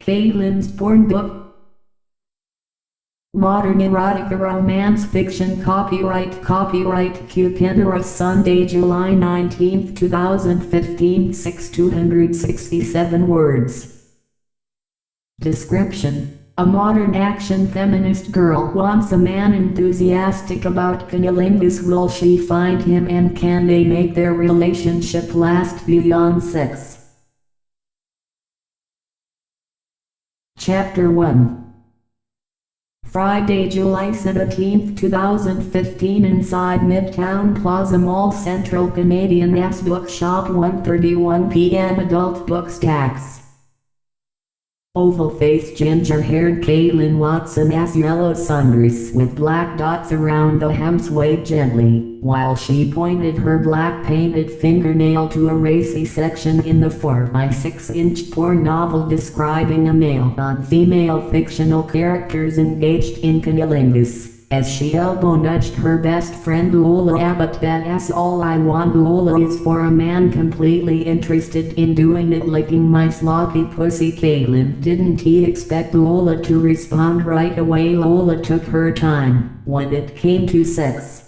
Caitlin's porn book. Modern erotica romance fiction. Copyright Cupideros, Sunday, July 19, 2015. 267 words. Description: a modern action feminist girl wants a man enthusiastic about cunnilingus. Will she find him, and can they make their relationship last beyond sex? Chapter 1. Friday, July 17, 2015. Inside Midtown Plaza Mall, Central Canadian S Bookshop, 1:31 p.m. Adult books tax. Oval-faced, ginger-haired Caitlin Watson has yellow sundress with black dots around the hem swayed gently, while she pointed her black painted fingernail to a racy section in the 4x6-inch porn novel describing a male-on-female fictional characters engaged in cunnilingus. As she elbow-nudged her best friend Lola Abbott, "That's all I want, Lola, is for a man completely interested in doing it, licking my sloppy pussy." Caitlin didn't expect Lola to respond right away. Lola took her time when it came to sex.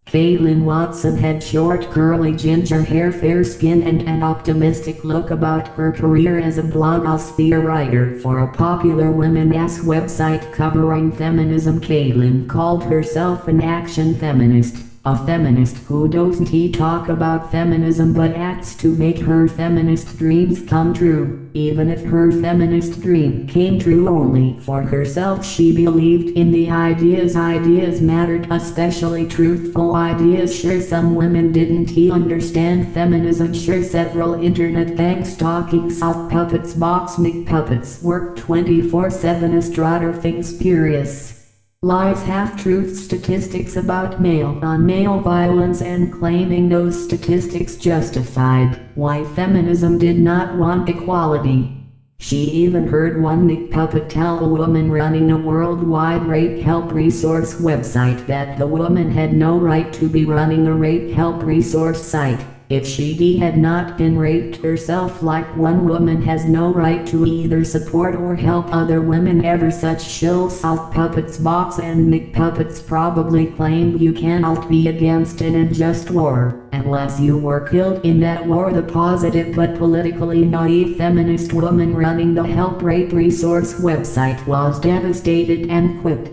Caitlin Watson had short curly ginger hair, fair skin, and an optimistic look about her career as a blogosphere writer for a popular women's website covering feminism. Caitlin called herself an action feminist, a feminist who doesn't talk about feminism but acts to make her feminist dreams come true. Even if her feminist dream came true only for herself, she believed in the ideas. Ideas mattered, especially truthful ideas. Sure, some women didn't understand feminism. Sure, several internet banks talking sock puppets, box McPuppets worked 24/7 Erotica things, spurious lies, half-truths, statistics about male-on-male violence, and claiming those statistics justified why feminism did not want equality. She even heard one McPuppet tell a woman running a worldwide rape help resource website that the woman had no right to be running a rape help resource site if she had not been raped herself. Like one woman has no right to either support or help other women ever. Such shill. Sock puppets, box and McPuppets probably claimed you cannot be against an unjust war unless you were killed in that war. The positive but politically naive feminist woman running the help rape resource website was devastated and quipped,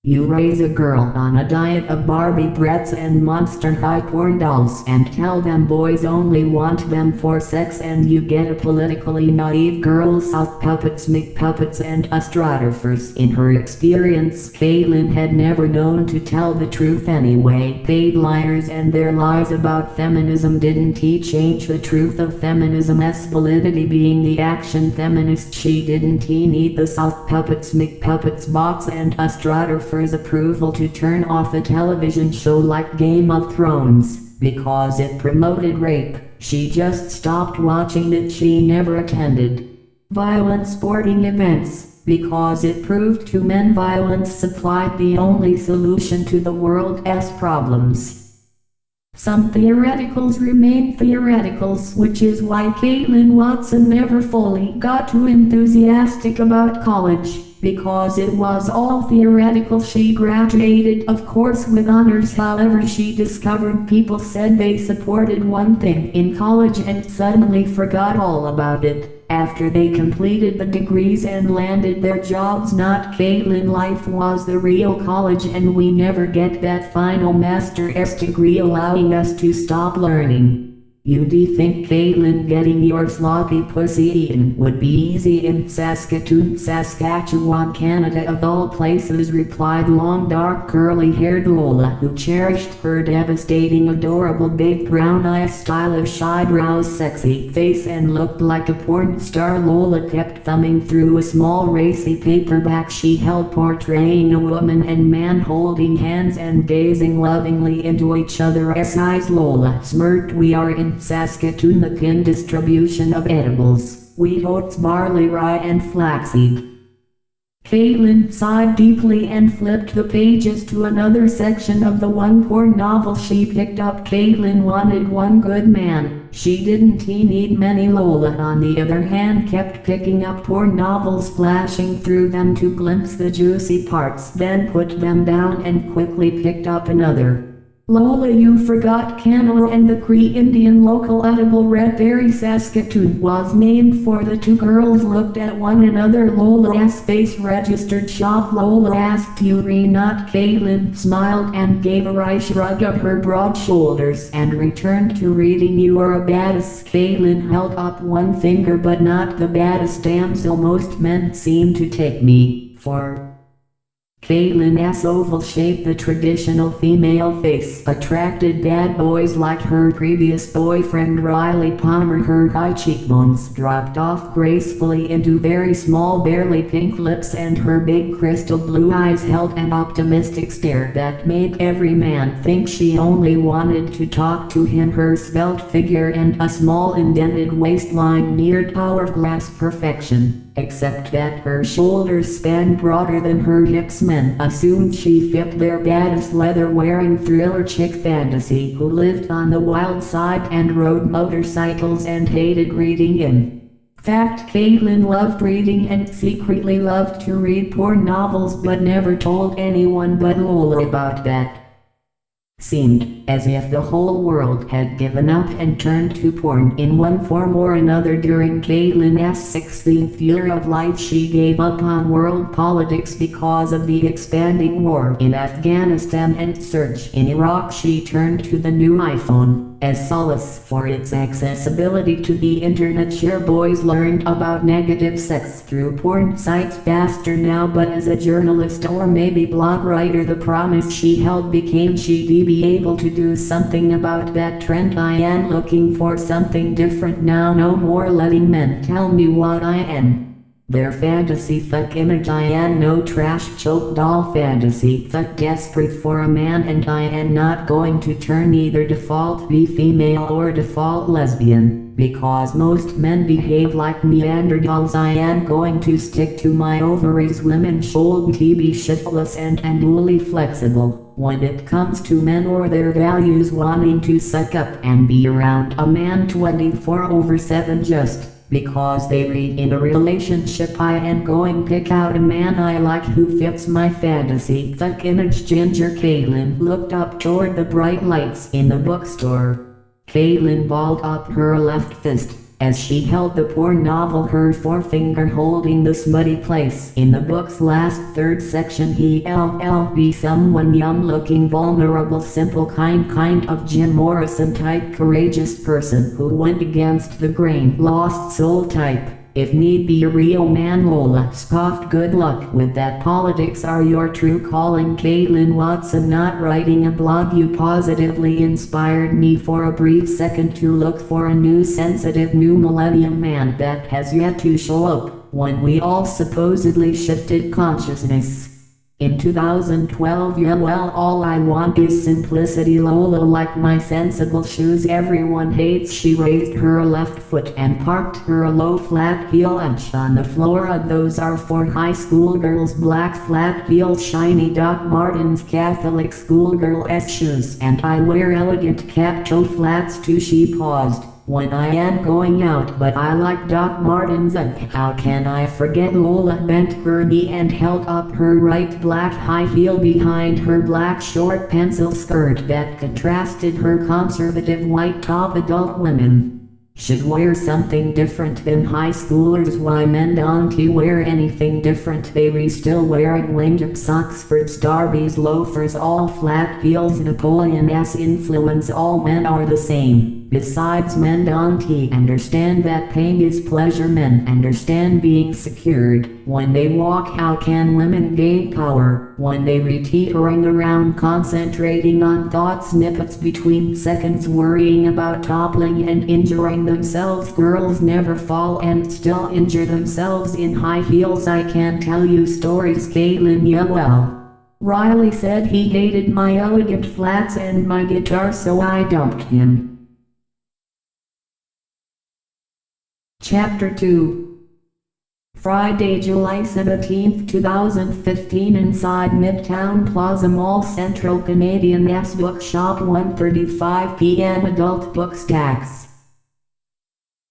"You raise a girl on a diet of Barbie breasts and Monster High porn dolls and tell them boys only want them for sex, and you get a politically naive girl." Sock puppets, McPuppets, and astrographers. In her experience, Caitlin had never known to tell the truth anyway. Paid liars and their lies about feminism didn't change the truth of feminism's validity. Being the action feminist, she didn't need the sock puppets, McPuppets, box, and astrographers' approval to turn off a television show like Game of Thrones because it promoted rape. She just stopped watching it. She never attended violent sporting events because it proved to men violence supplied the only solution to the world's problems. Some theoreticals remain theoreticals, which is why Caitlin Watson never fully got too enthusiastic about college, because it was all theoretical. She graduated, of course, with honors. However, she discovered people said they supported one thing in college and suddenly forgot all about it after they completed the degrees and landed their jobs. Not Caitlin. Life was the real college, and we never get that final master's degree allowing us to stop learning. You think Caitlin getting your sloppy pussy eaten would be easy in Saskatoon, Saskatchewan, Canada of all places, replied long dark curly haired Lola, who cherished her devastating adorable big brown eyes, stylish eyebrows, sexy face, and looked like a porn star. Lola kept thumbing through a small racy paperback she held, portraying a woman and man holding hands and gazing lovingly into each other's eyes. Lola smirked. "We are in Saskatoon, the thin distribution of edibles, wheat, oats, barley, rye, and flaxseed." Caitlin sighed deeply and flipped the pages to another section of the one porn novel she picked up. Caitlin wanted one good man. She didn't need many. Lola, on the other hand, kept picking up porn novels, flashing through them to glimpse the juicy parts, then put them down and quickly picked up another. Lola, you forgot Canada and the Cree Indian local edible red berry. Saskatoon was named for the two girls looked at one another. Lola's face registered shock. Lola asked, you re not? Caitlin smiled and gave a wry shrug of her broad shoulders and returned to reading. You are a badass. Caitlin held up one finger, but not the baddest damsel. Most men seem to take me for. Caitlin's oval shape, the traditional female face, attracted bad boys like her previous boyfriend Riley Palmer. Her high cheekbones dropped off gracefully into very small, barely pink lips, and her big crystal blue eyes held an optimistic stare that made every man think she only wanted to talk to him. Her svelte figure and a small indented waistline neared hourglass perfection, except that her shoulders spanned broader than her hips. Men assumed she fit their baddest leather-wearing thriller chick fantasy who lived on the wild side and rode motorcycles and hated reading. In fact, Caitlin loved reading and secretly loved to read porn novels, but never told anyone but Lola about that. Seemed as if the whole world had given up and turned to porn in one form or another. During Caitlin's 16th year of life, she gave up on world politics because of the expanding war in Afghanistan and surge in Iraq. She turned to the new iPhone as solace for its accessibility to the internet. Sure, boys learned about negative sex through porn sites faster now, but as a journalist or maybe blog writer, the promise she held became she'd be able to do something about that trend. I am looking for something different now. No more letting men tell me what I am. Their fantasy fuck image. I am no trash choke doll fantasy fuck desperate for a man, and I am not going to turn either default be female or default lesbian, because most men behave like Neanderthals. I am going to stick to my ovaries. Women should be shiftless and unduly flexible when it comes to men or their values, wanting to suck up and be around a man 24/7 just because they read in a relationship. I am going pick out a man I like who fits my fantasy fuck image. Ginger Caitlin looked up toward the bright lights in the bookstore. Caitlin balled up her left fist as she held the porn novel, her forefinger holding the smutty place in the book's last third section. Be someone young looking, vulnerable, simple, kind of Jim Morrison type, courageous person who went against the grain, lost soul type. If need be a real man. Lola scoffed. Good luck with that. Politics are your true calling. Caitlin Watson, not writing a blog. You positively inspired me for a brief second to look for a new sensitive new millennium man that has yet to show up when we all supposedly shifted consciousness. In 2012, yeah, well, all I want is simplicity. Lola, like my sensible shoes everyone hates. She raised her left foot and parked her low flat heel edge on the floor. Those are for high school girls. Black flat heels, shiny Doc Martens, Catholic schoolgirl-esque shoes, and I wear elegant cat toe flats too. She paused. When I am going out, but I like Doc Martens, and how can I forget? Lola bent her knee and held up her right black high heel behind her black short pencil skirt that contrasted her conservative white top. Adult women should wear something different than high schoolers. Why men don't wear anything different? They still wearing winged Oxfords, Darby's loafers, all flat heels, Napoleon's influence. All men are the same. Besides, men don't understand that pain is pleasure. Men understand being secured when they walk. How can women gain power when they teetering around, concentrating on thought snippets between seconds, worrying about toppling and injuring themselves? Girls never fall and still injure themselves in high heels. I can tell you stories. Caitlin, yeah, well, Riley said he hated my elegant flats and my guitar, so I dumped him. Chapter 2. Friday, July 17, 2015, inside Midtown Plaza Mall, Central Canadian S Bookshop, 1:35 p.m. Adult books tax.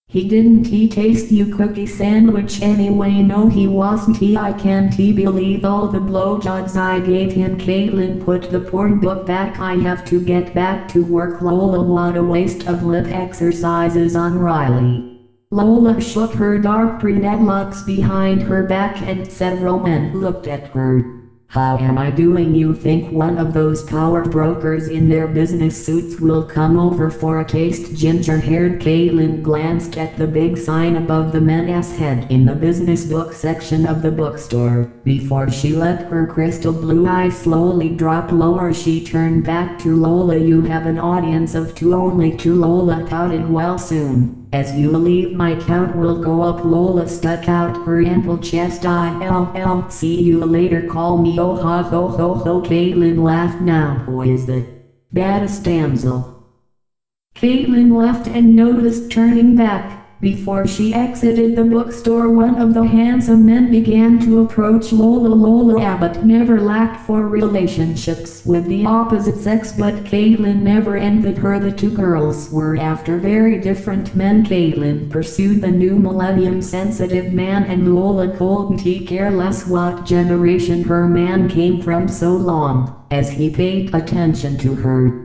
He didn't he taste you cookie sandwich anyway? No he wasn't he. I can't believe all the blowjobs I gave him. Caitlin put the porn book back. I have to get back to work. Lola, what a waste of lip exercises on Riley. Lola shook her dark brunette locks behind her back and several men looked at her. How am I doing? You think one of those power brokers in their business suits will come over for a taste? Ginger-haired Caitlin glanced at the big sign above the men's head in the business book section of the bookstore. Before she let her crystal blue eyes slowly drop lower, she turned back to Lola. You have an audience of two, only two, Lola touted. Well, soon as you leave my count will go up. Lola stuck out her ample chest. ILL, see you later, call me oh ha ho ho ho. Caitlin laughed. Now who is the baddest damsel? Caitlin left and noticed, turning back. Before she exited the bookstore, one of the handsome men began to approach Lola. Lola Abbott never lacked for relationships with the opposite sex, but Caitlin never envied her. The two girls were after very different men. Caitlin pursued the new millennium sensitive man, and Lola couldn't care less what generation her man came from so long as he paid attention to her.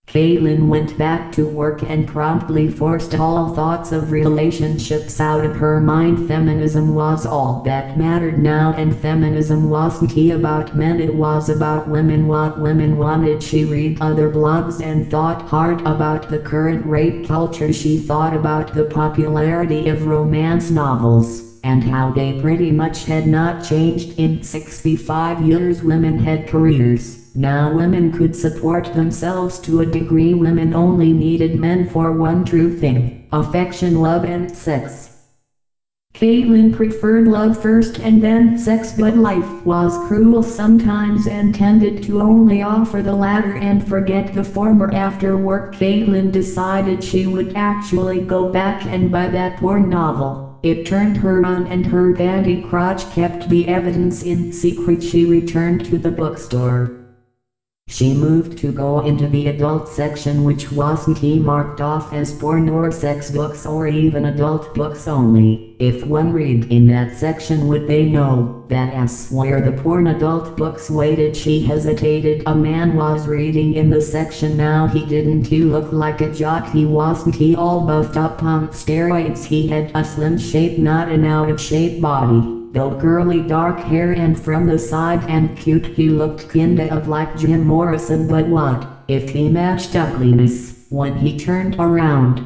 Caitlin went back to work and promptly forced all thoughts of relationships out of her mind. Feminism was all that mattered now, and feminism wasn't about men, it was about women, what women wanted. She read other blogs and thought hard about the current rape culture. She thought about the popularity of romance novels, and how they pretty much had not changed in 65 years. Women had careers. Now women could support themselves to a degree. Women only needed men for one true thing: affection, love and sex. Caitlin preferred love first and then sex, but life was cruel sometimes and tended to only offer the latter and forget the former. After work, Caitlin decided she would actually go back and buy that porn novel. It turned her on, and her baggy crotch kept the evidence in secret. She returned to the bookstore. She moved to go into the adult section, which wasn't marked off as porn or sex books or even adult books only. If one read in that section, would they know that's where the porn adult books waited? She hesitated. A man was reading in the section now. He didn't look like a jock. He wasn't all buffed up on steroids. He had a slim shape, not an out of shape body. Though curly dark hair and from the side and cute, he looked kinda of like Jim Morrison. But what if he matched ugliness when he turned around?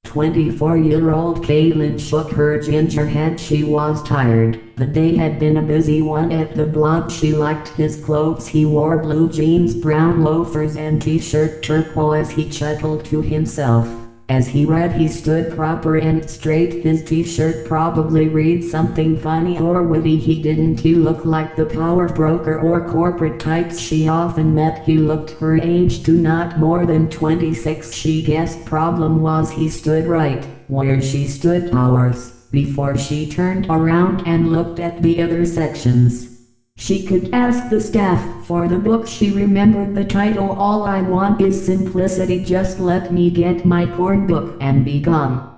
24-year-old Caitlin shook her ginger head. She was tired. The day had been a busy one at the blog. She liked his clothes. He wore blue jeans, brown loafers and t-shirt turquoise. He chuckled to himself. As he read, he stood proper and straight. His t-shirt probably read something funny or witty. He didn't look like the power broker or corporate types she often met. He looked her age too, not more than 26. She guessed problem was he stood right where she stood hours before she turned around and looked at the other sections. She could ask the staff for the book. She remembered the title, All I Want Is Simplicity, Just Let Me Get My Porn Book and Be Gone.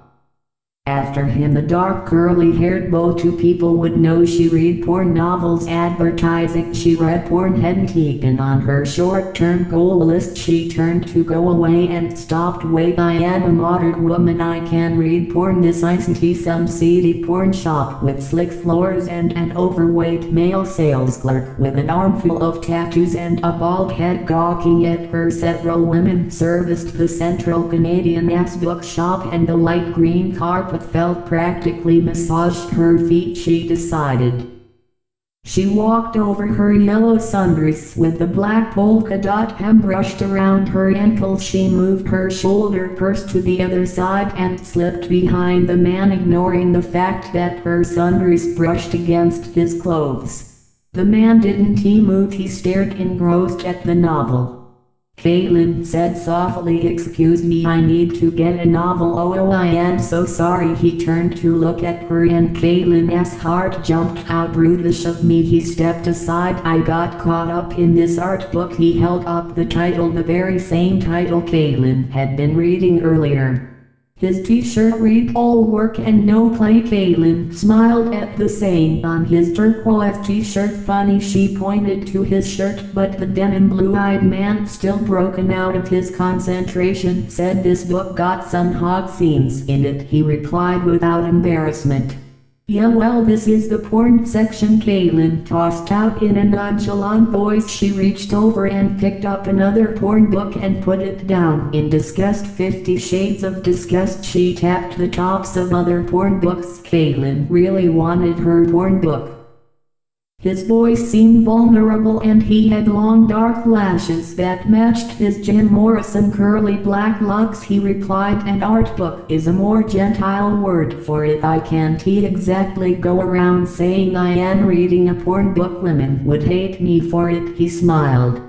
After him, the dark curly-haired beau. Two people would know she read porn novels advertising. She read porn, hadn't been on her short-term goal list. She turned to go away and stopped. Wait, I am a modern woman. I can read porn. This isn't some seedy porn shop with slick floors and an overweight male sales clerk with an armful of tattoos and a bald head gawking at her. Several women serviced the Central Canadian S Bookshop, and the light green carpet felt practically massaged her feet. She decided. She walked over her yellow sundress with the black polka dot hem brushed around her ankles. She moved her shoulder purse to the other side and slipped behind the man, ignoring the fact that her sundress brushed against his clothes. The man didn't move. He stared engrossed at the novel. Caitlin said softly. Excuse me, I need to get a novel. Oh, I am so sorry. He turned to look at her and Caitlin's heart jumped. How brutish of me. He stepped aside. I got caught up in this art book. He held up the title, the very same title Caitlin had been reading earlier. His t-shirt read all work and no play. Caitlin smiled at the saying on his turquoise t-shirt. Funny, she pointed to his shirt, but the denim blue-eyed man, still broken out of his concentration, said this book got some hot scenes in it. He replied without embarrassment. Yeah, well, this is the porn section. Caitlin tossed out in a nonchalant voice. She reached over and picked up another porn book and put it down in disgust. 50 Shades of Disgust. She tapped the tops of other porn books. Caitlin really wanted her porn book. His voice seemed vulnerable and he had long dark lashes that matched his Jim Morrison curly black locks. He replied, an art book is a more gentile word for it. I can't exactly go around saying I am reading a porn book. Women would hate me for it. He smiled.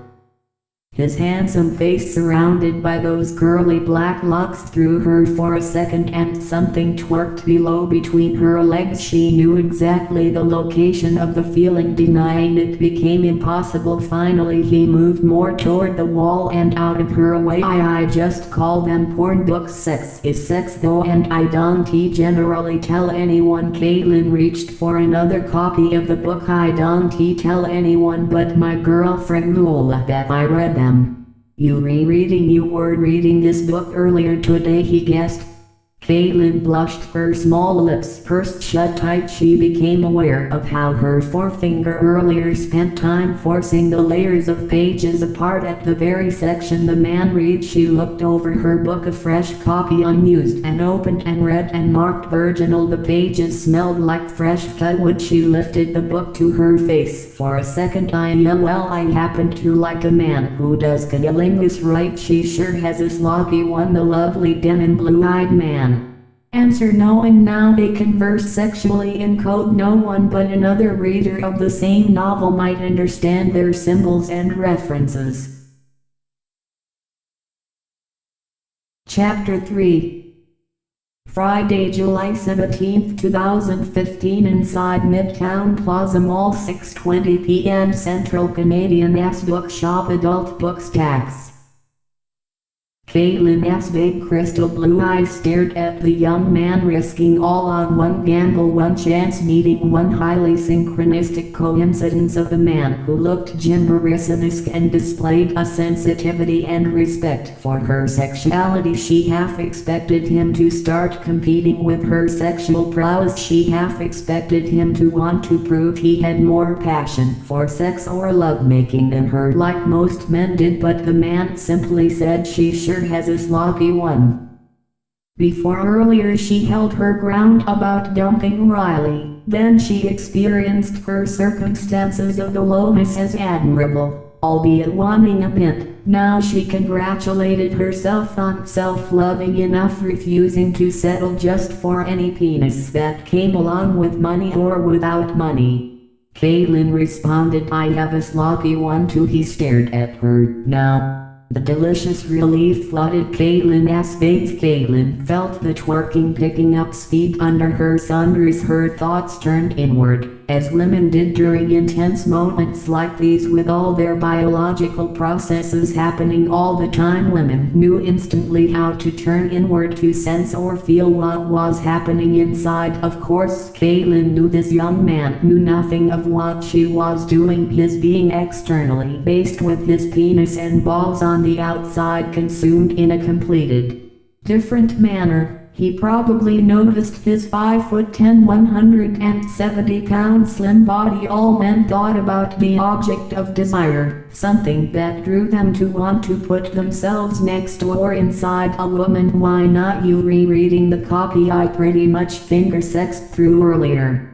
His handsome face surrounded by those curly black locks threw her for a second, and something twerked below between her legs. She knew exactly the location of the feeling. Denying it became impossible. Finally he moved more toward the wall and out of her way. I just call them porn books. Sex is sex though, and I don't generally tell anyone. Caitlin reached for another copy of the book. I don't tell anyone but my girlfriend Lola that I read them. You were reading this book earlier today, he guessed. Caitlin blushed. Her small lips pursed shut tight. She became aware of how her forefinger earlier spent time forcing the layers of pages apart at the very section the man read. She looked over her book, a fresh copy unused and opened and read and marked virginal. The pages smelled like fresh cut wood. She lifted the book to her face. For a second well, I happen to like a man who does cunnilingus right. She sure has a sloppy one. The lovely denim blue-eyed man. Answer no, and now they converse sexually in code. No one but another reader of the same novel might understand their symbols and references. Chapter 3. Friday, July 17, 2015. Inside Midtown Plaza Mall, 6:20 p.m. Central Canadian Bookshop. Adult books tax. Caitlin's big crystal blue eyes stared at the young man, risking all on one gamble, one chance meeting, one highly synchronistic coincidence of a man who looked Jim Morrison-esque and displayed a sensitivity and respect for her sexuality. She half expected him to start competing with her sexual prowess. She half expected him to want to prove he had more passion for sex or lovemaking than her, like most men did, but the man simply said, she sure has a sloppy one. Before earlier she held her ground about dumping Riley, then she experienced her circumstances of the lowness as admirable, albeit wanting a bit. Now she congratulated herself on self-loving enough, refusing to settle just for any penis that came along with money or without money. Caitlin responded, I have a sloppy one too. He stared at her. Now, the delicious relief flooded Caitlin's face. Caitlin felt the twerking picking up speed under her sundries. Her thoughts turned inward, as women did during intense moments like these. With all their biological processes happening all the time, women knew instantly how to turn inward to sense or feel what was happening inside. Of course, Caitlin knew this young man knew nothing of what she was doing. His being externally based with his penis and balls on the outside, consumed in a completed different manner. He probably noticed his 5'10", 170-pound slim body. All men thought about the object of desire, something that drew them to want to put themselves next to or inside a woman. Why not you? Rereading the copy I pretty much finger sexed through earlier.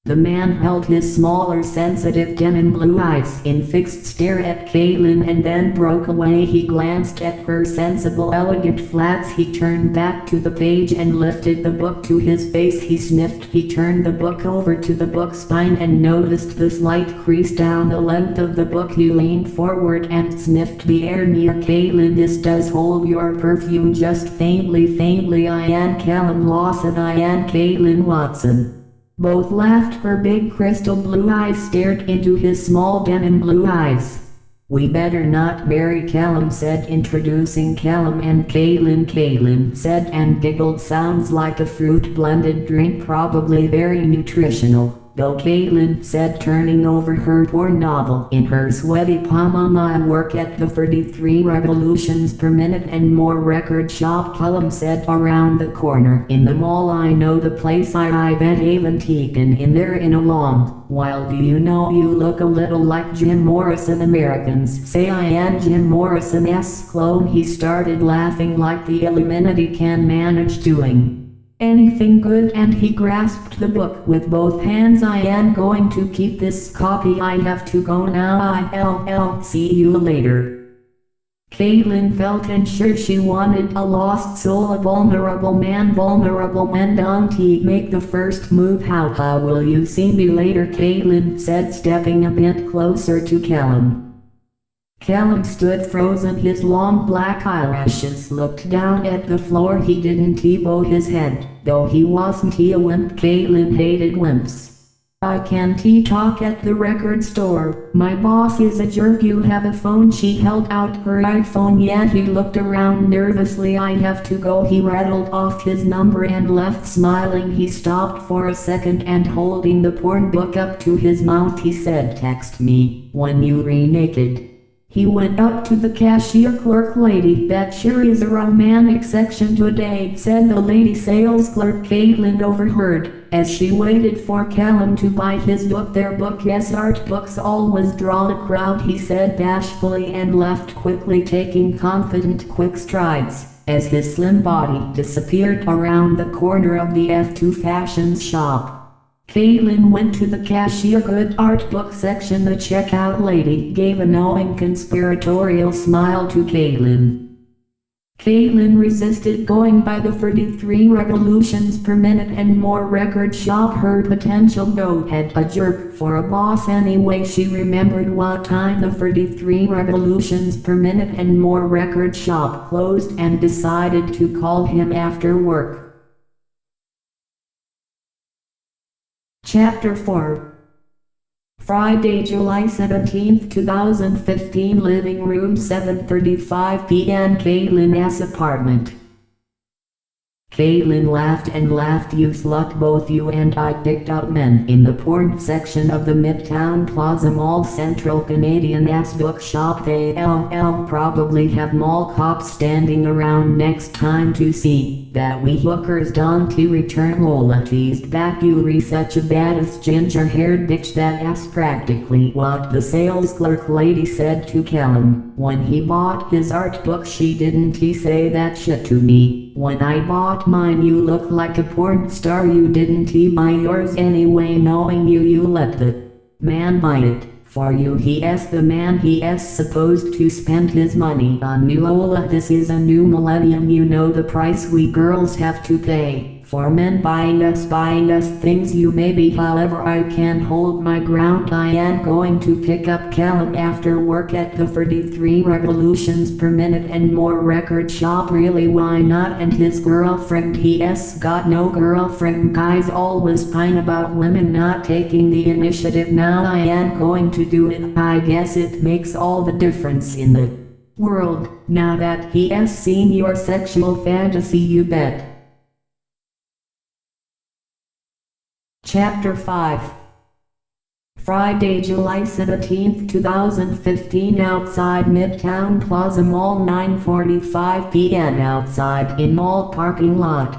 The man held his smaller sensitive denim blue eyes in fixed stare at Caitlin and then broke away. He glanced at her sensible elegant flats. He turned back to the page and lifted the book to his face. He sniffed. He turned the book over to the book spine and noticed the slight crease down the length of the book. He leaned forward and sniffed the air near Caitlin. This does hold your perfume just faintly, faintly. I am Callum Lawson. I am Caitlin Watson. Both laughed. Her big crystal blue eyes stared into his small denim blue eyes. We better not marry, Callum said, introducing Callum and Caitlin. Caitlin said and giggled. Sounds like a fruit blended drink, probably very nutritional. Though, Caitlin said, turning over her porn novel in her sweaty palm. I work at the 33 revolutions per minute and more record shop, Callum said, around the corner in the mall. I know the place. I bet haven't taken in there in a long while. Do you know you look a little like Jim Morrison? Americans say I am Jim Morrison's clone. He started laughing like the Illuminati can manage doing anything good, and he grasped the book with both hands. I am going to keep this copy. I have to go now. I'll see you later. Caitlin felt unsure. She wanted a lost soul, a vulnerable man. Vulnerable men don't make the first move. How will you see me later? Caitlin said, stepping a bit closer to Callum. Callum stood frozen. His long black eyelashes looked down at the floor. He didn't bow his head, though he wasn't a wimp. Caitlin hated wimps. I can't talk at the record store. My boss is a jerk. You have a phone? She held out her iPhone. Yeah. He looked around nervously. I have to go. He rattled off his number and left smiling. He stopped for a second and holding the porn book up to his mouth he said, text me when you're naked. He went up to the cashier clerk. Lady, that sure is a romantic section today, said the lady sales clerk. Caitlin overheard, as she waited for Callum to buy his book. Their book, yes, art books always draw a crowd, he said bashfully, and left quickly, taking confident quick strides, as his slim body disappeared around the corner of the F2 Fashions shop. Caitlin went to the cashier. Good art book section. The checkout lady gave a knowing conspiratorial smile to Caitlin. Caitlin resisted going by the 33 revolutions per minute and more record shop. Her potential goat had a jerk for a boss anyway. She remembered what time the 33 revolutions per minute and more record shop closed and decided to call him after work. Chapter 4. Friday, July 17, 2015. Living room, 7:35 p.m. Caitlin's apartment. Caitlin laughed and laughed. You slut, both you and I picked up men in the porn section of the Midtown Plaza Mall, Central Canadian-ass bookshop. They'll probably have mall cops standing around next time to see that we hookers don't return. Lola teased back. You're such a badass ginger-haired bitch. That's practically what the sales clerk lady said to Callum when he bought his art book. She didn't say that shit to me when I bought mine. You look like a porn star. You didn't buy yours anyway. Knowing you let the man buy it for you. The man supposed to spend his money on new. Lola, this is a new millennium. You know the price we girls have to pay for men buying us things. You maybe, however, I can hold my ground. I am going to pick up Callum after work at the 33 revolutions per minute and more record shop. Really, why not? And his girlfriend? He's got no girlfriend. Guys always pine about women not taking the initiative. Now I am going to do it. I guess it makes all the difference in the world now that he has seen your sexual fantasy, you bet. Chapter 5. Friday, July 17, 2015. Outside Midtown Plaza Mall, 9:45 p.m. Outside in mall parking lot.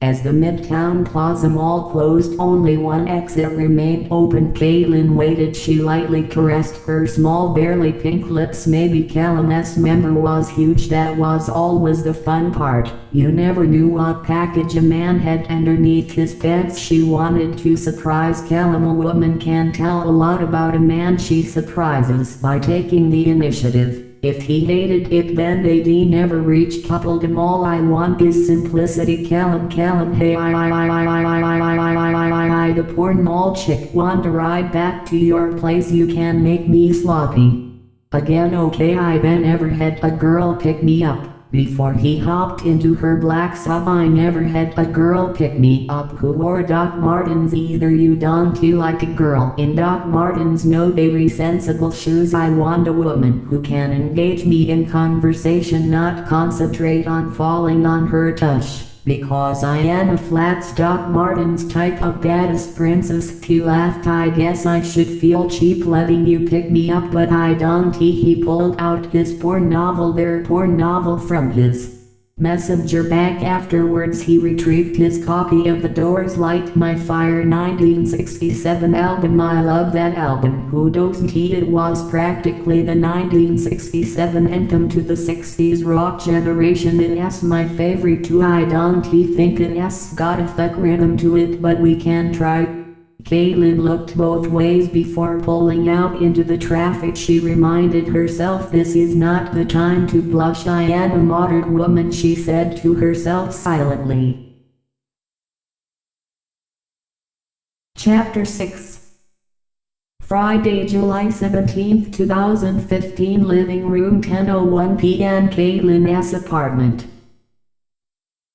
As the Midtown Plaza Mall closed, only one exit remained open. Caitlin waited. She lightly caressed her small, barely pink lips. Maybe Callum's member was huge. That was always the fun part. You never knew what package a man had underneath his pants. She wanted to surprise Callum. A woman can tell a lot about a man she surprises by taking the initiative. If he hated it, then they'd never reach coupledom. All I want is simplicity. Callum, hey, the porn mall chick. Want to ride back to your place? You can make me sloppy. Again, okay, I never had a girl pick me up. Before he hopped into her black sub, I never had a girl pick me up who wore Doc Martens either. You don't like a girl in Doc Martens? No, very sensible shoes. I want a woman who can engage me in conversation, not concentrate on falling on her touch. Because I am a flat Doc Martens type of badass princess. He laughed. I guess I should feel cheap letting you pick me up, but I don't. He pulled out his porn novel, their porn novel, from his messenger bag. Afterwards he retrieved his copy of The Doors' Light My Fire 1967 album. I love that album. Who doesn't? It was practically the 1967 anthem to the 60s rock generation. It's my favorite too. I don't think it's got a fuck rhythm to it, but we can try. Caitlin looked both ways before pulling out into the traffic. She reminded herself, this is not the time to blush. I am a modern woman, she said to herself silently. Chapter 6. Friday, July 17, 2015. Living room, 10:01 p.m. Caitlin's apartment.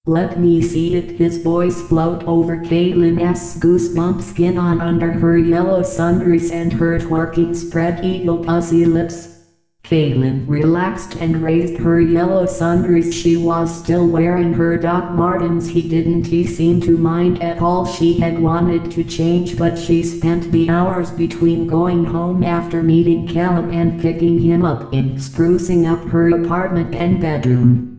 Let me see it. His voice flowed over Caitlin's goosebump skin on under her yellow sundress and her twerking spread eagle pussy lips. Caitlin relaxed and raised her yellow sundress. She was still wearing her Doc Martens. He didn't seem to mind at all. She had wanted to change, but she spent the hours between going home after meeting Callum and picking him up in sprucing up her apartment and bedroom.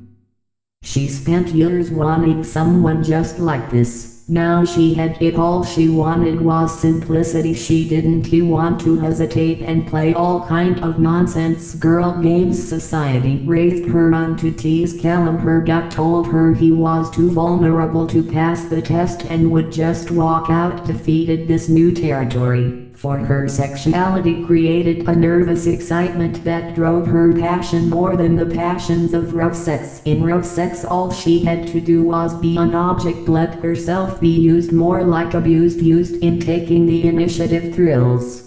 She spent years wanting someone just like this. Now she had it all. She wanted was simplicity. She didn't want to hesitate and play all kind of nonsense girl games. Society raised her on to tease Callum. Her gut told her he was too vulnerable to pass the test and would just walk out defeated. This new territory for her sexuality created a nervous excitement that drove her passion more than the passions of rough sex. In rough sex, all she had to do was be an object, let herself be used, more like abused. Used in taking the initiative. Thrills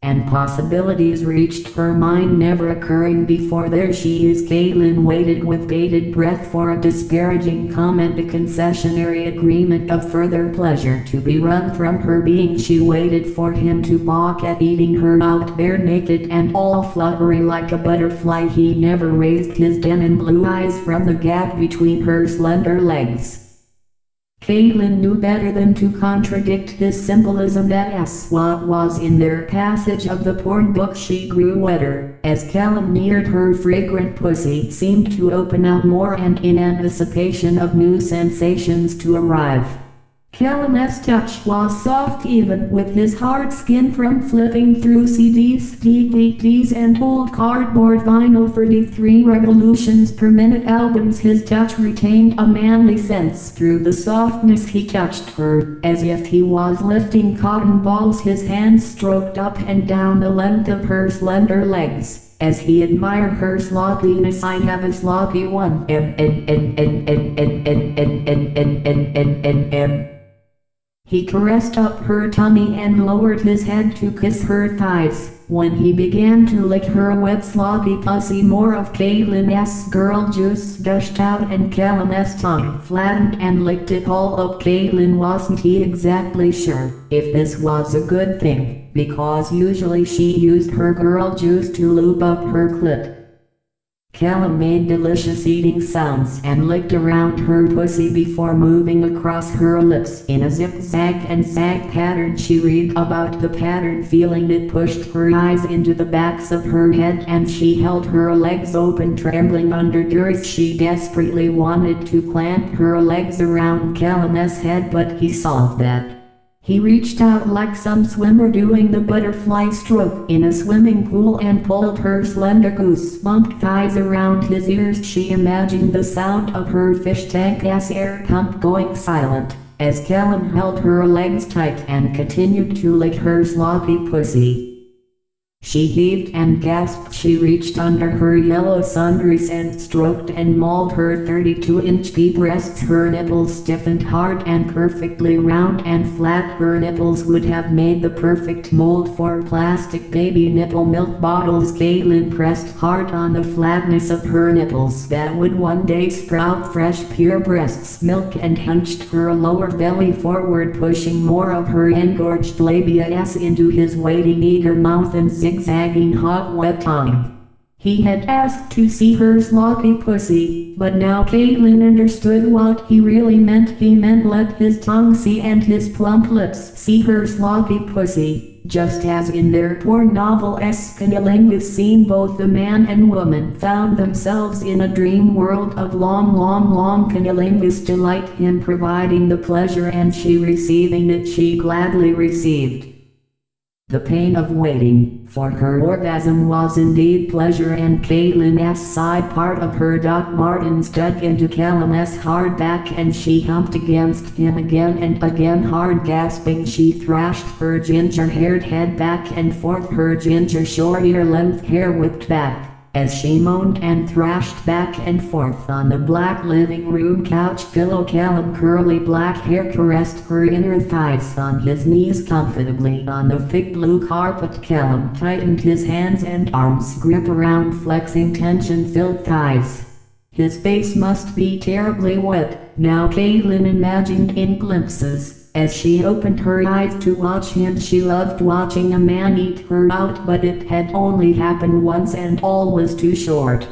and possibilities reached her mind, never occurring before. There she is. Caitlin waited with bated breath for a disparaging comment, a concessionary agreement of further pleasure to be wrung from her being. She waited for him to balk at eating her out bare naked and all fluttery like a butterfly. He never raised his denim blue eyes from the gap between her slender legs. Caitlin knew better than to contradict this symbolism. That's what was in their passage of the porn book. She grew wetter as Callum neared her. Fragrant pussy seemed to open up more, and in anticipation of new sensations to arrive. Callum's touch was soft, even with his hard skin from flipping through CDs, DVDs and old cardboard vinyl for the 3 revolutions per minute albums. His touch retained a manly sense. Through the softness he touched her, as if he was lifting cotton balls. His hands stroked up and down the length of her slender legs, as he admired her sloppiness. I have a sloppy one. He caressed up her tummy and lowered his head to kiss her thighs. When he began to lick her wet sloppy pussy, more of Caitlin's girl juice gushed out and Callum's tongue flattened and licked it all up. Caitlin wasn't exactly sure if this was a good thing, because usually she used her girl juice to lube up her clit. Callum made delicious eating sounds and licked around her pussy before moving across her lips in a zigzag and zag pattern. She read about the pattern, feeling it pushed her eyes into the backs of her head, and she held her legs open, trembling under duress. She desperately wanted to clamp her legs around Callum's head, but he solved that. He reached out like some swimmer doing the butterfly stroke in a swimming pool and pulled her slender goose-bumped thighs around his ears. She imagined the sound of her fish tank-ass air pump going silent, as Callum held her legs tight and continued to lick her sloppy pussy. She heaved and gasped. She reached under her yellow sundress and stroked and mauled her 32-inch breasts. Her nipples stiffened hard and perfectly round and flat. Her nipples would have made the perfect mold for plastic baby nipple milk bottles. Caitlin pressed hard on the flatness of her nipples that would one day sprout fresh pure breasts milk, and hunched her lower belly forward, pushing more of her engorged labia-ass into his waiting eager mouth and zigzagging hot wet tongue. He had asked to see her sloppy pussy, but now Caitlin understood what he really meant. He meant let his tongue see and his plump lips see her sloppy pussy, just as in their porn novel-esque cunnilingus scene both the man and woman found themselves in a dream world of long cunnilingus delight, him providing the pleasure and she receiving it. She gladly received. The pain of waiting for her orgasm was indeed pleasure, and Caitlin's side part of her Doc Martens dug into Callum's hard back, and she humped against him again and again. Hard gasping, she thrashed her ginger-haired head back and forth, her ginger short ear-length hair whipped back. As she moaned and thrashed back and forth on the black living room couch pillow, Callum curly black hair caressed her inner thighs on his knees comfortably on the thick blue carpet. Callum tightened his hands and arms grip around flexing tension-filled thighs. His face must be terribly wet, now Caitlin imagined in glimpses. As she opened her eyes to watch him, she loved watching a man eat her out, but it had only happened once and all was too short.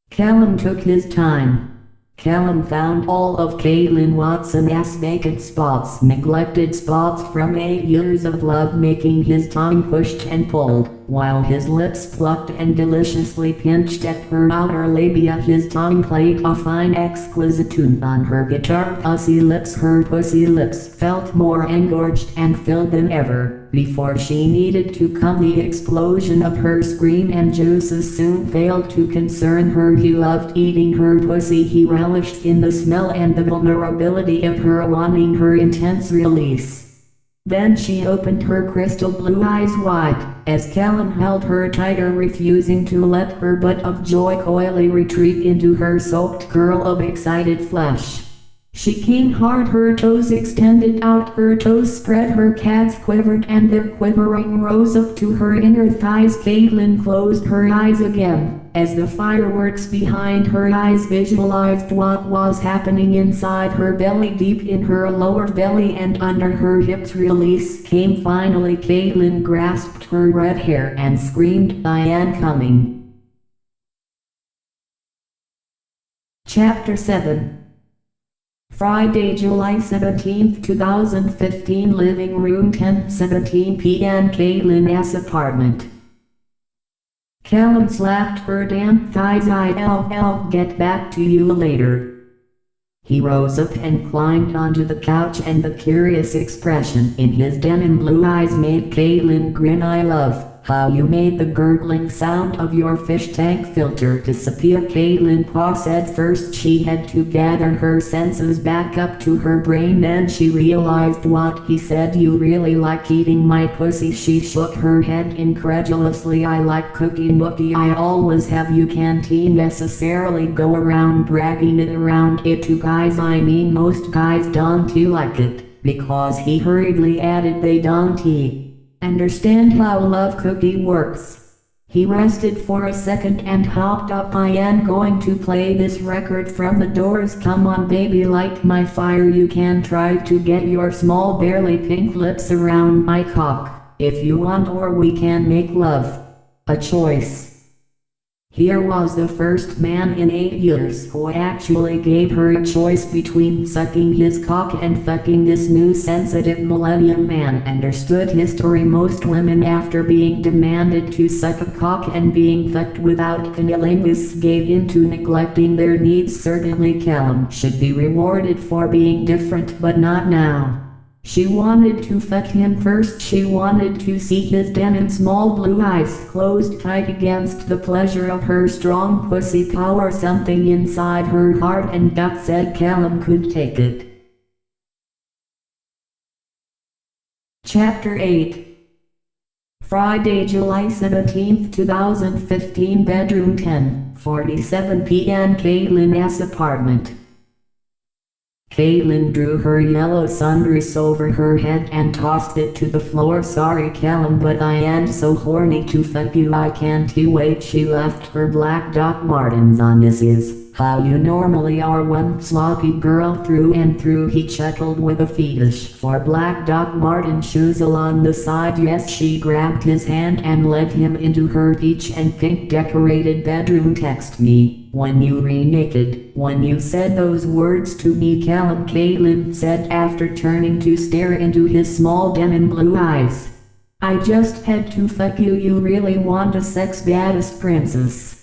Callum took his time. Callum found all of Caitlin Watson's vacant spots, neglected spots from 8 years of love making. His tongue pushed and pulled, while his lips plucked and deliciously pinched at her outer labia. His tongue played a fine exquisite tune on her guitar pussy lips. Her pussy lips felt more engorged and filled than ever. Before she needed to come, the explosion of her scream and juices soon failed to concern her. He loved eating her pussy. He relished in the smell and the vulnerability of her, wanting her intense release. Then she opened her crystal blue eyes wide, as Callum held her tighter, refusing to let her butt of joy coyly retreat into her soaked curl of excited flesh. She came hard, her toes extended out, her toes spread, her calves quivered, and their quivering rose up to her inner thighs. Caitlin closed her eyes again, as the fireworks behind her eyes visualized what was happening inside her belly, deep in her lower belly and under her hips. Release came finally. Caitlin grasped her red hair and screamed, "I am coming." Chapter 7. Friday, July 17, 2015. Living room, 10:17 p.m. Caitlin's apartment. Callum slapped her damp thighs. I'll get back to you later. He rose up and climbed onto the couch, and the curious expression in his denim blue eyes made Caitlin grin. I love how you made the gurgling sound of your fish tank filter disappear. Caitlin paused. At first she had to gather her senses back up to her brain, then she realized what he said. You really like eating my pussy? She shook her head incredulously. I like cookie nookie. I always have. You can't necessarily go around bragging it around it to guys. I mean, most guys don't like it, because he hurriedly added they don't understand how love cookie works. He rested for a second and hopped up. I am going to play this record from the Doors. Come on baby, light my fire. You can try to get your small barely pink lips around my cock if you want, or we can make love. A choice. Here was the first man in 8 years who actually gave her a choice between sucking his cock and fucking this new sensitive millennium man. Understood history. Most women, after being demanded to suck a cock and being fucked without cunnilingus, gave into neglecting their needs. Certainly Callum should be rewarded for being different, but not now. She wanted to fuck him first. She wanted to see his denim small blue eyes closed tight against the pleasure of her strong pussy power. Something inside her heart and gut said Callum could take it. Chapter 8. Friday, July 17, 2015. Bedroom 10:47 p.m. Caitlin's apartment. Caitlin drew her yellow sundress over her head and tossed it to the floor. Sorry Callum, but I am so horny to fuck you, I can't wait. She left her black Doc Martens on. This is how you normally are, one sloppy girl through and through. He chuckled with a fetish for black Doc Marten shoes along the side. Yes, she grabbed his hand and led him into her peach and pink decorated bedroom. Text me when you re-naked, when you said those words to me, Callum, Caitlin said after turning to stare into his small denim blue eyes. I just had to fuck you. You really want a sex, baddest princess.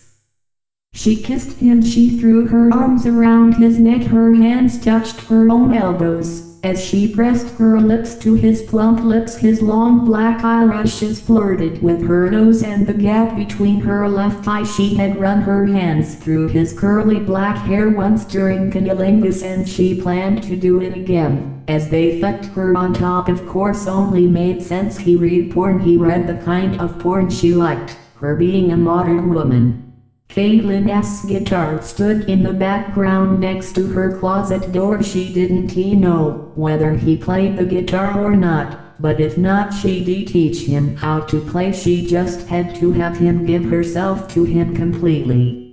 She kissed him. She threw her arms around his neck. Her hands touched her own elbows as she pressed her lips to his plump lips. His long black eyelashes flirted with her nose and the gap between her left eye. She had run her hands through his curly black hair once during cunnilingus, and she planned to do it again. As they fucked, her on top of course only made sense. He read porn. He read the kind of porn she liked, her being a modern woman. Caitlin's guitar stood in the background next to her closet door. She didn't know whether he played the guitar or not, but if not, she'd teach him how to play. She just had to have him give herself to him completely.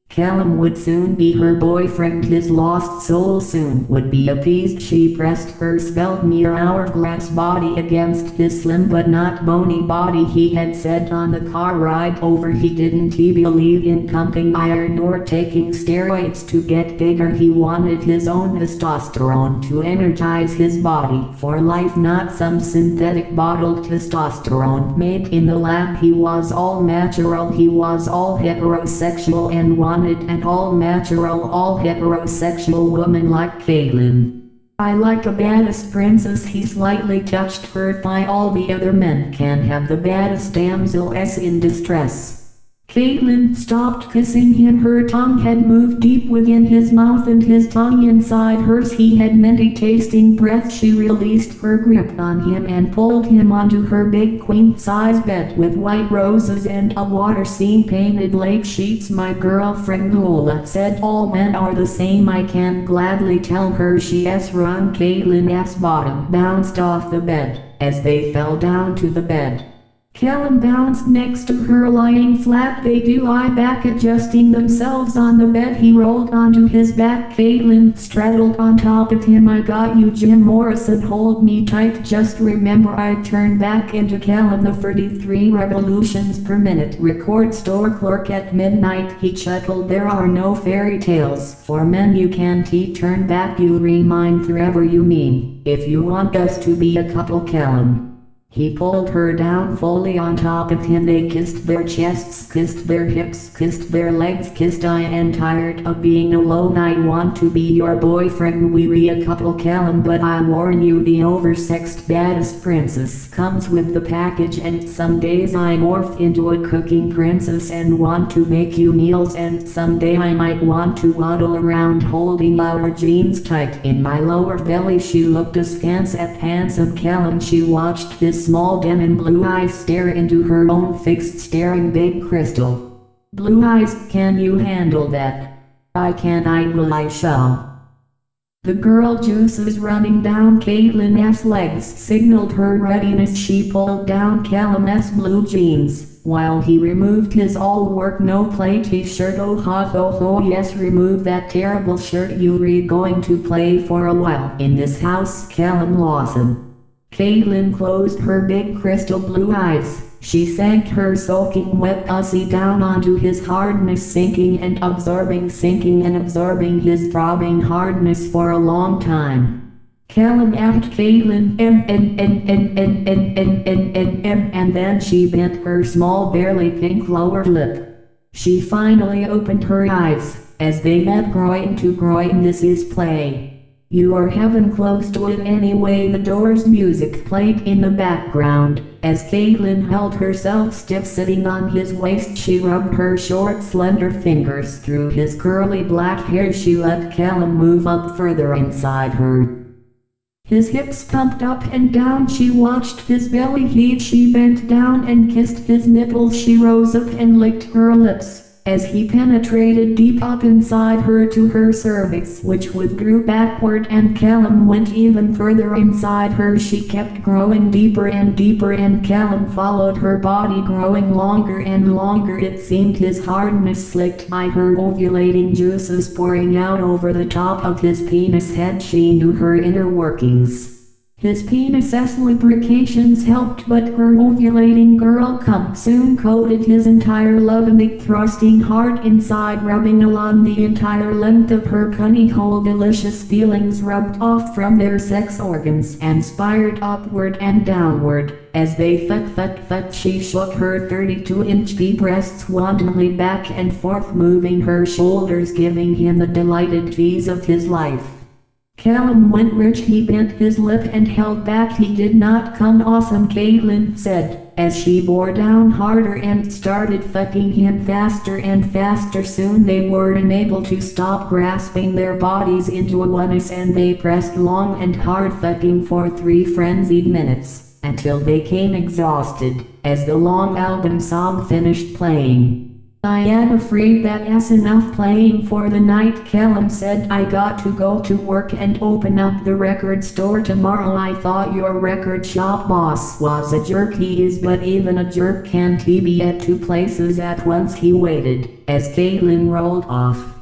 Callum would soon be her boyfriend. His lost soul soon would be appeased. She pressed her svelte mere hourglass body against his slim but not bony body. He had said on the car ride over he didn't believe in pumping iron or taking steroids to get bigger. He wanted his own testosterone to energize his body for life, not some synthetic bottled testosterone made in the lab. He was all natural. He was all heterosexual and wanted an all-natural, all-heterosexual woman like Caitlin. I like a baddest princess. He slightly touched her thigh. All the other men can have the baddest damsels in distress. Caitlin stopped kissing him. Her tongue had moved deep within his mouth and his tongue inside hers. He had minty tasting breath. She released her grip on him and pulled him onto her big queen-size bed with white roses and a water scene painted lake sheets. My girlfriend Lola said all men are the same. I can gladly tell her. She's run. Caitlin's bottom bounced off the bed as they fell down to the bed. Callum bounced next to her, lying flat. They do lie back, adjusting themselves on the bed. He rolled onto his back. Caitlin straddled on top of him. I got you, Jim Morrison, hold me tight. Just remember I turn back into Callum. The 33 revolutions per minute record store clerk at midnight. He chuckled. There are no fairy tales for men. You can't turn back. You remind forever. You mean if you want us to be a couple, Callum? He pulled her down fully on top of him. They kissed their chests, kissed their hips, kissed their legs, kissed. I am tired of being alone. I want to be your boyfriend. We're a couple, Callum, but I warn you, the oversexed baddest princess comes with the package, and some days I morph into a cooking princess and want to make you meals, and someday I might want to waddle around holding our jeans tight in my lower belly. She looked askance at handsome Callum. She watched his small denim blue eyes stare into her own fixed, staring big crystal blue eyes. Can you handle that? I can. I will. I shall. The girl juices running down Caitlin's legs signaled her readiness. She pulled down Callum's blue jeans while he removed his all-work no-play t-shirt. Oh ha ho ho, yes, remove that terrible shirt. You're going to play for a while in this house, Callum Lawson. Caitlin closed her big crystal blue eyes She sank her soaking wet pussy down onto his hardness, sinking and absorbing his throbbing hardness for a long time. Callum asked Caitlin and then she bent her small barely pink lower lip. She finally opened her eyes, as they met groin to groin. This is play. You are heaven close to it anyway. The Doors music played in the background. As Caitlin held herself stiff sitting on his waist, she rubbed her short slender fingers through his curly black hair. She let Callum move up further inside her. His hips pumped up and down. She watched his belly heat. She bent down and kissed his nipples. She rose up and licked her lips as he penetrated deep up inside her to her cervix, which withdrew backward, and Callum went even further inside her. She kept growing deeper and deeper, and Callum followed her body, growing longer and longer. It seemed his hardness slicked by her ovulating juices pouring out over the top of his penis head. She knew her inner workings. His penis's lubrications helped, but her ovulating girl cum soon coated his entire loving, thrusting hard inside, rubbing along the entire length of her cunny hole. Delicious feelings rubbed off from their sex organs and spired upward and downward. As they fuck, she shook her 32-inch breasts wantonly back and forth, moving her shoulders, giving him the delighted tease of his life. Callum went rich. He bent his lip and held back. He did not come. Awesome, Caitlin said, as she bore down harder and started fucking him faster and faster. Soon they were unable to stop grasping their bodies into a oneness, and they pressed long and hard, fucking for 3 frenzied minutes, until they came exhausted, as the long album song finished playing. I am afraid that's enough playing for the night, Callum said. I got to go to work and open up the record store tomorrow. I thought your record shop boss was a jerk. He is, but even a jerk can't be at 2 places at once. He waited, as Caitlin rolled off.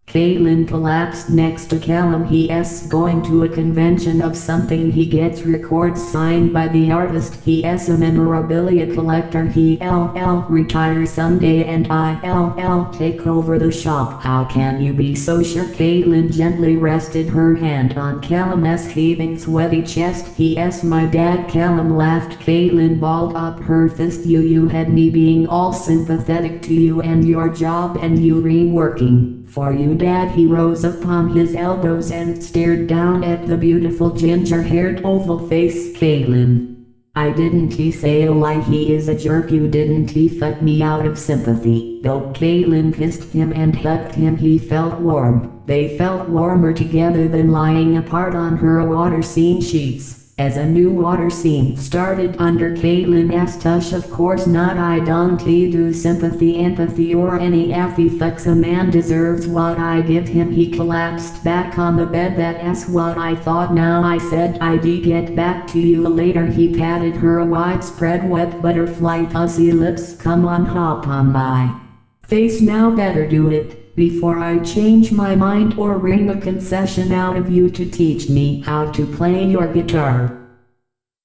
Caitlin collapsed next to Callum. He's going to a convention of something. He gets records signed by the artist. He's a memorabilia collector. He'll retire someday, and I'll take over the shop. How can you be so sure? Caitlin gently rested her hand on Callum's heaving, sweaty chest. He's my dad. Callum laughed. Caitlin balled up her fist. You had me being all sympathetic to you and your job, and you reworking for you, Dad. He rose upon his elbows and stared down at the beautiful ginger-haired oval face. Caitlin, I didn't say a lie. He is a jerk. You didn't fuck me out of sympathy. Though Caitlin kissed him and hugged him, he felt warm. They felt warmer together than lying apart on her water scene sheets. As a new water scene started under Caitlin's touch. Of course not. I don't do sympathy, empathy, or any affy fucks. A man deserves what I give him. He collapsed back on the bed. That's what I thought. Now I said I'd get back to you later. He patted her widespread wet butterfly pussy lips. Come on, hop on my face now. Better do it before I change my mind or wring a concession out of you to teach me how to play your guitar.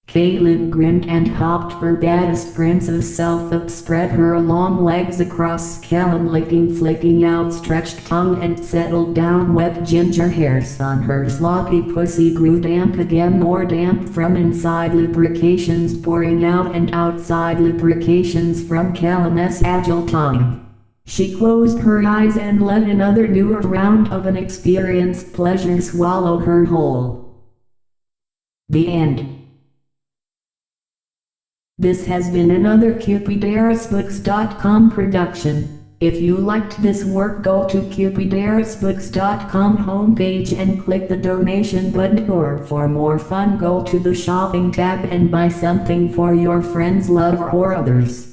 Caitlin grinned and hopped her baddest princess self up, spread her long legs across Callum, licking, flicking outstretched tongue, and settled down. Wet ginger hairs on her sloppy pussy grew damp again, more damp from inside, lubrications pouring out, and outside lubrications from Callum's agile tongue. She closed her eyes and let another newer round of unexperienced pleasure swallow her whole. The end. This has been another Cupiderosbooks.com production. If you liked this work, go to Cupiderosbooks.com homepage and click the donation button, or for more fun, go to the shopping tab and buy something for your friends, lover, or others.